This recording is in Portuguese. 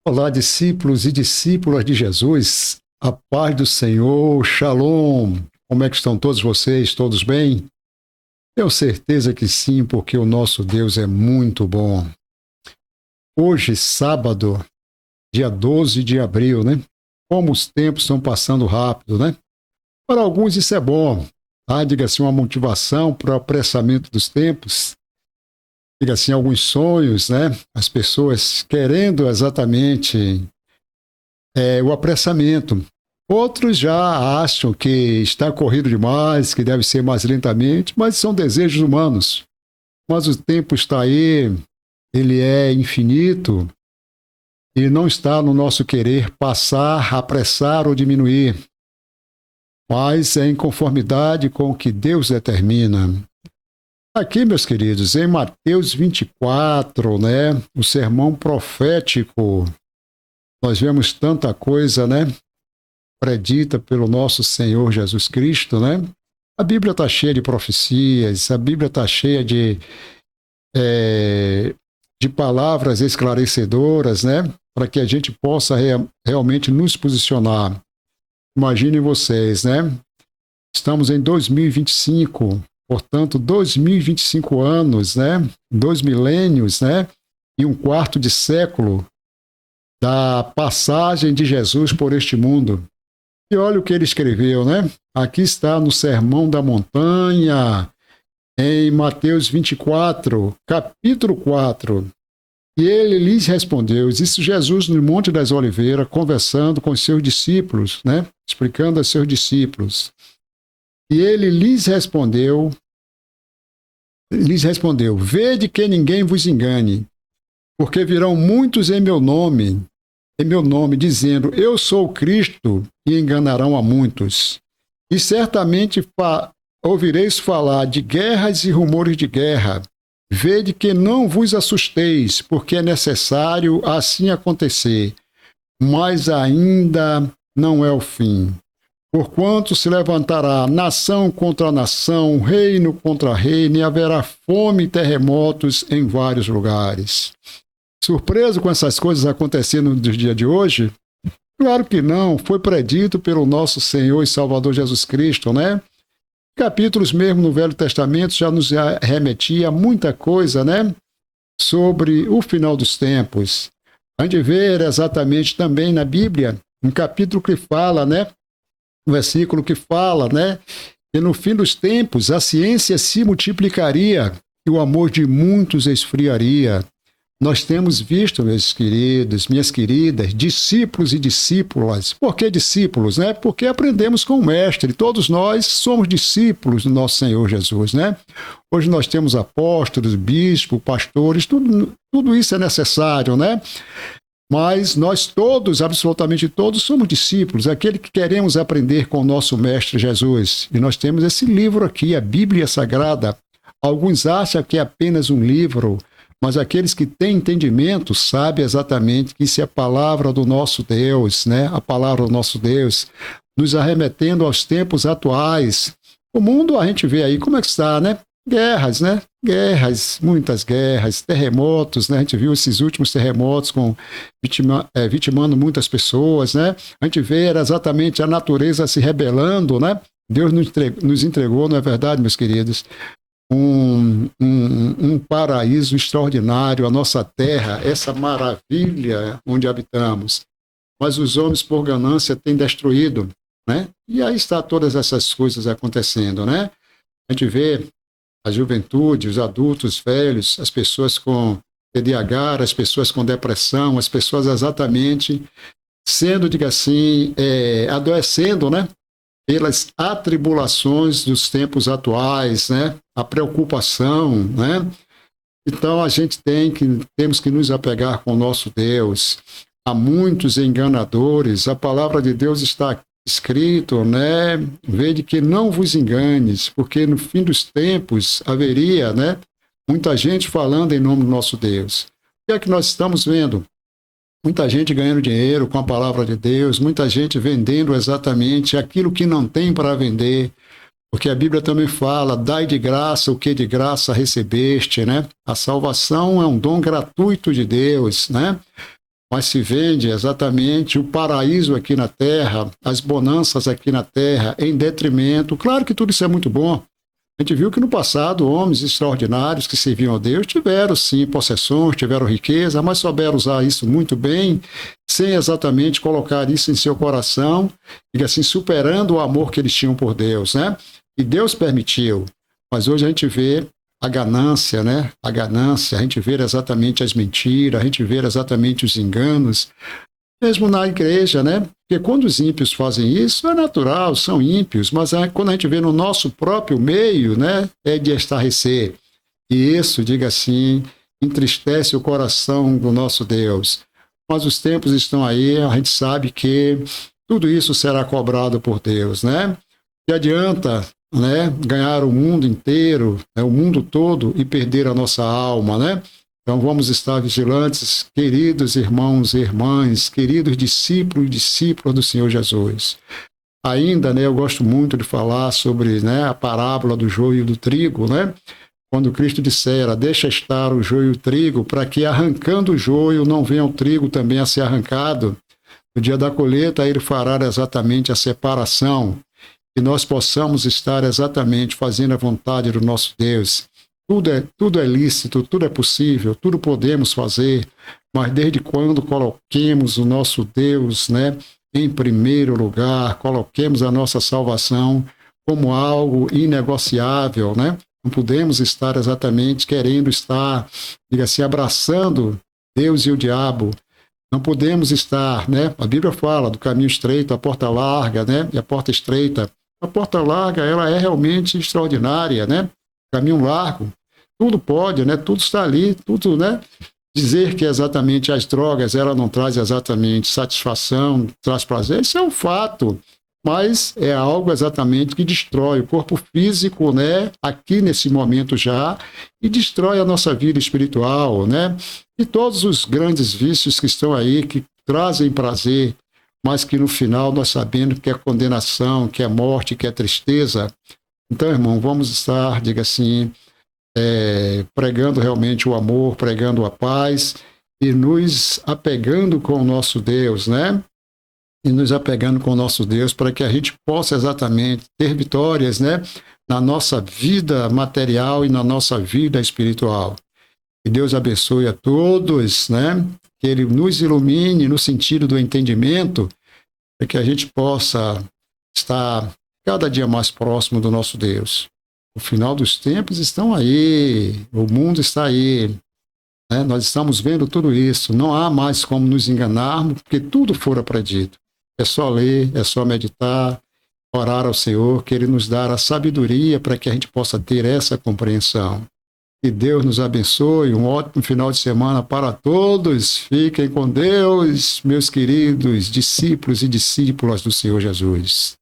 Olá, discípulos e discípulas de Jesus, a paz do Senhor, Shalom. Como é que estão todos vocês? Todos bem? Tenho certeza que sim, porque o nosso Deus é muito bom. Hoje, sábado, dia 12 de abril, né? Como os tempos estão passando rápido, né? Para alguns isso é bom, tá? Diga-se uma motivação para o apressamento dos tempos. Diga assim, alguns sonhos, né? As pessoas querendo exatamente o apressamento. Outros já acham que está corrido demais, que deve ser mais lentamente, mas são desejos humanos. Mas o tempo está aí, ele é infinito e não está no nosso querer passar, apressar ou diminuir, mas é em conformidade com o que Deus determina. Aqui, meus queridos, em Mateus 24, né, o sermão profético, nós vemos tanta coisa, né, predita pelo nosso Senhor Jesus Cristo, né? A Bíblia está cheia de profecias, a Bíblia está cheia de palavras esclarecedoras, né? Para que a gente possa realmente nos posicionar. Imaginem vocês, né? Estamos em 2025, portanto, 2025 anos, né? 2 milênios, né? E um quarto de século da passagem de Jesus por este mundo. E olha o que ele escreveu, né? Aqui está no Sermão da Montanha, em Mateus 24, capítulo 4. E ele lhes respondeu, isso Jesus no Monte das Oliveiras, conversando com seus discípulos, né? Explicando a seus discípulos. E ele lhes respondeu, vede que ninguém vos engane, porque virão muitos em meu nome, dizendo, eu sou o Cristo, e enganarão a muitos. E certamente ouvireis falar de guerras e rumores de guerra. Vede que não vos assusteis, porque é necessário assim acontecer, mas ainda não é o fim. Porquanto se levantará nação contra nação, reino contra reino, e haverá fome e terremotos em vários lugares. Surpreso com essas coisas acontecendo no dia de hoje? Claro que não, foi predito pelo nosso Senhor e Salvador Jesus Cristo, né? Capítulos mesmo no Velho Testamento já nos remetia a muita coisa, né? Sobre o final dos tempos. A gente vê exatamente também na Bíblia, um capítulo que fala, né? Um versículo que fala, né? Que no fim dos tempos a ciência se multiplicaria e o amor de muitos esfriaria. Nós temos visto, meus queridos, minhas queridas, discípulos e discípulas. Por que discípulos, né? Porque aprendemos com o Mestre. Todos nós somos discípulos do nosso Senhor Jesus, né? Hoje nós temos apóstolos, bispos, pastores, tudo isso é necessário, né? Mas nós todos, absolutamente todos, somos discípulos, aquele que queremos aprender com o nosso Mestre Jesus. E nós temos esse livro aqui, a Bíblia Sagrada. Alguns acham que é apenas um livro, mas aqueles que têm entendimento sabem exatamente que isso é a palavra do nosso Deus, né? A palavra do nosso Deus, nos arremetendo aos tempos atuais. O mundo, a gente vê aí como é que está, né? Guerras, né? Guerras, muitas guerras, terremotos, né? A gente viu esses últimos terremotos vitimando muitas pessoas, né? A gente vê exatamente a natureza se rebelando, né? Deus nos entregou, não é verdade, meus queridos? Um paraíso extraordinário, a nossa terra, essa maravilha onde habitamos. Mas os homens, por ganância, têm destruído, né? E aí está todas essas coisas acontecendo, né? A gente vê a juventude, os adultos velhos, as pessoas com TDAH, as pessoas com depressão, as pessoas exatamente sendo, diga assim, adoecendo, né? Pelas atribulações dos tempos atuais, né? A preocupação, né? Então a gente temos que nos apegar com o nosso Deus. Há muitos enganadores, a palavra de Deus está escrito, né? Vede que não vos enganes, porque no fim dos tempos haveria, né? Muita gente falando em nome do nosso Deus. O que é que nós estamos vendo? Muita gente ganhando dinheiro com a palavra de Deus, muita gente vendendo exatamente aquilo que não tem para vender, porque a Bíblia também fala, dai de graça o que de graça recebeste, né? A salvação é um dom gratuito de Deus, né? mas se vende exatamente o paraíso aqui na terra, as bonanças aqui na terra, em detrimento. Claro que tudo isso é muito bom. A gente viu que no passado homens extraordinários que serviam a Deus tiveram sim possessões, tiveram riqueza, mas souberam usar isso muito bem, sem exatamente colocar isso em seu coração, e assim superando o amor que eles tinham por Deus, né? E Deus permitiu. Mas hoje a gente vê a ganância, né? A ganância, a gente vê exatamente as mentiras, a gente vê exatamente os enganos, mesmo na igreja, né? Porque quando os ímpios fazem isso, é natural, são ímpios, mas quando a gente vê no nosso próprio meio, né? É de estarrecer. E isso, diga assim, entristece o coração do nosso Deus. Mas os tempos estão aí, a gente sabe que tudo isso será cobrado por Deus, né? Que adianta, né, ganhar o mundo inteiro, né, o mundo todo e perder a nossa alma, né? Então vamos estar vigilantes, queridos irmãos e irmãs, queridos discípulos e discípulas do Senhor Jesus. Ainda, né, eu gosto muito de falar sobre, né, a parábola do joio e do trigo, né? Quando Cristo dissera, deixa estar o joio e o trigo, para que arrancando o joio não venha o trigo também a ser arrancado. No dia da colheita ele fará exatamente a separação, que nós possamos estar exatamente fazendo a vontade do nosso Deus. Tudo é lícito, tudo é possível, tudo podemos fazer, mas desde quando coloquemos o nosso Deus, né, em primeiro lugar, coloquemos a nossa salvação como algo inegociável, né? Não podemos estar exatamente querendo estar, diga assim, abraçando Deus e o diabo. Não podemos estar, né? A Bíblia fala do caminho estreito, a porta larga, né? E a porta estreita. A porta larga, ela é realmente extraordinária, né? Caminho largo, tudo pode, né? Tudo está ali, tudo, né? Dizer que exatamente as drogas, ela não traz exatamente satisfação, traz prazer, isso é um fato, mas é algo exatamente que destrói o corpo físico, né? Aqui nesse momento já, e destrói a nossa vida espiritual, né? E todos os grandes vícios que estão aí, que trazem prazer, mas que no final nós sabemos que é condenação, que é morte, que é tristeza. Então, irmão, vamos estar, diga assim, pregando realmente o amor, pregando a paz e nos apegando com o nosso Deus, né? E nos apegando com o nosso Deus para que a gente possa exatamente ter vitórias, né? Na nossa vida material e na nossa vida espiritual. Que Deus abençoe a todos, né? Que Ele nos ilumine no sentido do entendimento, para que a gente possa estar cada dia mais próximo do nosso Deus. O final dos tempos estão aí, o mundo está aí, né? Nós estamos vendo tudo isso, não há mais como nos enganarmos, porque tudo fora predito. É só ler, é só meditar, orar ao Senhor, que Ele nos dá a sabedoria para que a gente possa ter essa compreensão. Que Deus nos abençoe, um ótimo final de semana para todos. Fiquem com Deus, meus queridos discípulos e discípulas do Senhor Jesus.